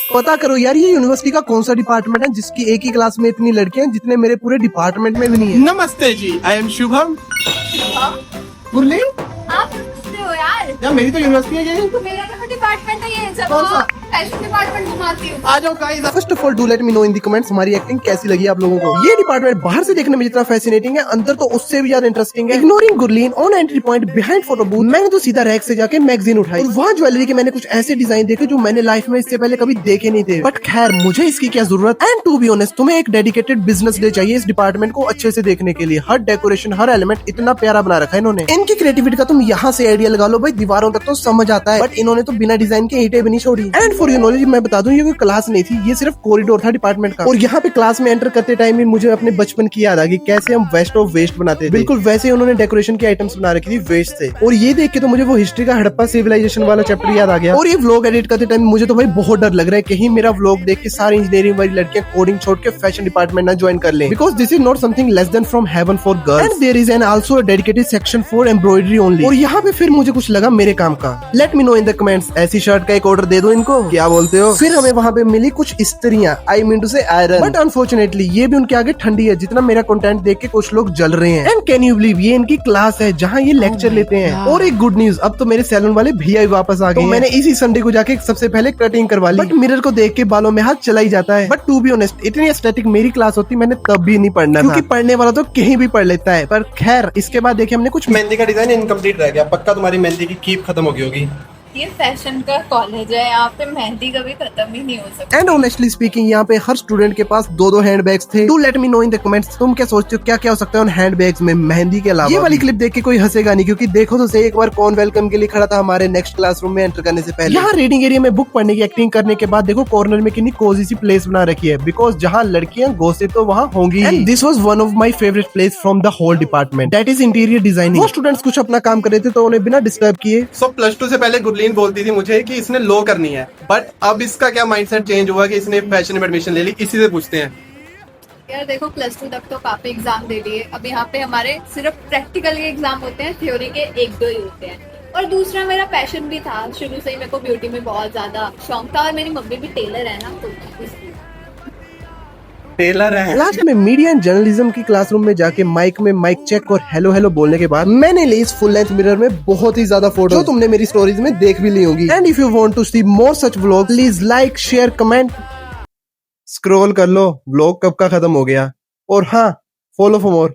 पता करो यार, ये यूनिवर्सिटी का कौन सा डिपार्टमेंट है जिसकी एक ही क्लास में इतनी लड़कियां हैं जितने मेरे पूरे डिपार्टमेंट में भी नहीं है। नमस्ते जी, आई एम शुभम। मुरली, आप पूछते हो यार मेरी तो यूनिवर्सिटी है ये। तो मेरा तो डिपार्टमेंट है ये सब। कौन सा? फैशन डिपार्टमेंट घुमाती हूँ। आ जाओ guys. First of all do let me know in the comments हमारी एक्टिंग कैसी लगी आप लोगों को। ये डिपार्टमेंट बाहर से देखने में जितना फैसिनेटिंग है, अंदर तो उससे भी ज्यादा इंटरेस्टिंग है। Ignoring Gurleen on entry point behind photo booth, मैंने तो सीधा रैक से जाके मैगजीन उठाई और वहाँ ज्वेलरी के मैंने कुछ ऐसे डिजाइन देखे जो मैंने लाइफ में इससे पहले कभी देखे नहीं थे। बट खैर, मुझे इसकी क्या जरूरत। एंड टू बी ऑनेस्ट, तुम्हें एक डेडिकेटेड बिजनेस डे चाहिए इस डिपार्टमेंट को अच्छे से देखने के लिए। हर डेकोरेशन, हर एलिमेंट इतना प्यारा बना रखा है इन्होंने। इनकी क्रिएटिविटी का तुम यहाँ से आइडिया लगा लो भाई, दीवारों तक तो समझ आता है। बट इन्होंने तो बिना डिजाइन के ईंटें भी नहीं छोड़ी। एंड फॉर योर नॉलेज मैं बता दूं, ये कोई क्लास नहीं थी, ये सिर्फ कॉरिडोर था डिपार्टमेंट का। और यहाँ पे क्लास में एंटर करते टाइम ही मुझे अपने बचपन की याद आ गई, कैसे हम वेस्ट ऑफ वेस्ट बनाते थे। बिल्कुल वैसे ही उन्होंने डेकोरेशन की आइटम्स बना रखी थी वेस्ट से। और ये देख के तो मुझे वो हिस्ट्री का हड़प्पा सिविलाइजेशन वाला चैप्टर याद आ गया। और ये व्लॉग एडिट करते टाइम मुझे तो भाई बहुत डर लग रहा है कहीं मेरा व्लॉग देख के सारी इंजीनियरिंग वाली लड़कियां कोडिंग छोड़ के फैशन डिपार्टमेंट ना ज्वाइन कर लें, because this is not something less than from heaven for girls. And there is an also dedicated section for embroidery only. और यहाँ पे फिर मुझे कुछ लगा मेरे काम का। Let me know in the comments, ऐसी शर्ट का एक ऑर्डर दे दो इनको, क्या बोलते हो। फिर हमें वहाँ पे मिली कुछ इस्त्रियां, आई मीन टू से आयरन। बट अनफॉर्चुनेटली ये भी उनके आगे ठंडी है जितना मेरा कंटेंट देख के कुछ लोग जल रहे हैं। एंड कैन यू बिलीव, ये इनकी क्लास है जहाँ ये लेक्चर लेते हैं। और एक गुड न्यूज, अब तो मेरे सैलून वाले भैया भी वापस आ गए। तो मैंने इसी संडे को जाके सबसे पहले कटिंग करवा ली। बट मिरर को देख के बालों में हाथ चला ही जाता है। बट टू बी ऑनेस्ट, इतनी एस्थेटिक मेरी क्लास होती मैंने तब भी नहीं पढ़ना, क्योंकि पढ़ने वाला तो कहीं भी पढ़ लेता है। पर खैर, इसके बाद देखिए हमने कुछ मेहंदी का डिजाइन इनकम्प्लीट रह गया, पक्का तुम्हारी मेहंदी की कीप खत्म हो गई होगी। ये फैशन का कॉलेज है, यहाँ पे मेहंदी कभी खत्म ही नहीं हो सकती। एंड ऑनेस्टली स्पीकिंग, यहाँ पे हर स्टूडेंट के पास दो हैंड बैग्स थे। Do let me know in the comments, तुम क्या सोचते हो क्या क्या हो सकता है उन हैंड बैग्स में मेहंदी के अलावा। ये वाली क्लिप देख के कोई हंसेगा नहीं, क्योंकि देखो तो सही, एक बार कौन वेलकम के लिए खड़ा था हमारे नेक्स्ट क्लासरूम में एंटर करने से पहले। यहाँ रीडिंग एरिया में बुक पढ़ने की एक्टिंग करने के बाद देखो कॉर्नर में कितनी कोजी सी प्लेस बना रखी है, बिकॉज जहाँ लड़कियां घोषित तो वहाँ होंगी। And this was one of my favourite place from the whole department, that is interior designing. वो स्टूडेंट्स कुछ अपना काम कर रहे थे तो उन्हें बिना डिस्टर्ब किए। सो प्लस टू से पहले गुरलीन बोलती थी मुझे कि इसने लॉ करनी है, बट अब इसका क्या माइंडसेट चेंज हुआ कि इसने फैशन में एडमिशन ले ली। इसी से पूछते हैं यार देखो, प्लस टू तक तो काफी एग्जाम दे लिए। अब यहाँ पे हमारे सिर्फ प्रैक्टिकल के एग्जाम होते हैं, थ्योरी के एक दो ही होते हैं। और दूसरा मेरा पैशन भी था, शुरू से ही मेरे को ब्यूटी में बहुत ज्यादा शौक था। और मेरी मम्मी भी टेलर है ना, तो इसलिए टेलर है। लास्ट में मीडिया एंड जर्नलिज्म की क्लासरूम में जाके माइक में माइक चेक और हेलो हेलो बोलने के बाद मैंने ली इस फुल लेंथ मिरर में बहुत ही ज्यादा फोटो, जो तुमने मेरी स्टोरीज में देख भी ली होंगी। And if you want to see more such vlog, please like share comment, scroll कर लो व्लॉग कब का खत्म हो गया। और हाँ, फॉलो फॉर मोर।